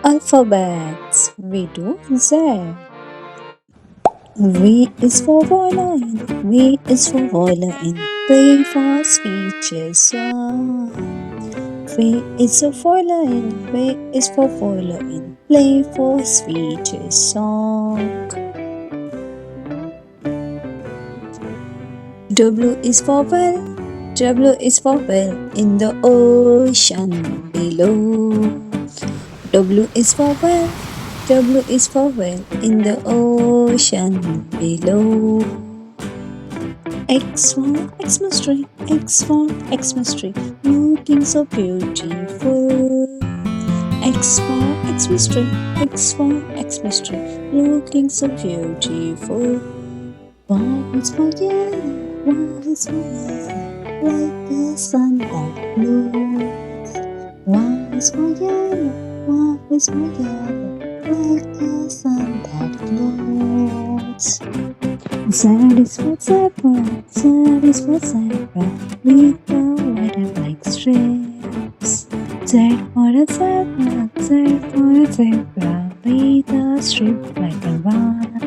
Alphabets. We do Z. V is for violin. V is for violin. Play for speeches song. V is for violin. V is for violin. Play for speeches song. W is for well. W is for well in the ocean below. W is for well. W is for well in the ocean below. X for Xmas tree, X for Xmas tree, looking so beautiful. X for Xmas tree, X for Xmas tree, looking so beautiful. Y is for yellow, Y is for yellow, like the sun that glows. Y is for yellow, Y is for yellow, like the sun that glows. Z is for zebra, Z is for zebra, with the white and black strips. Z for a zebra, Z for a zebra, with a strip black and white.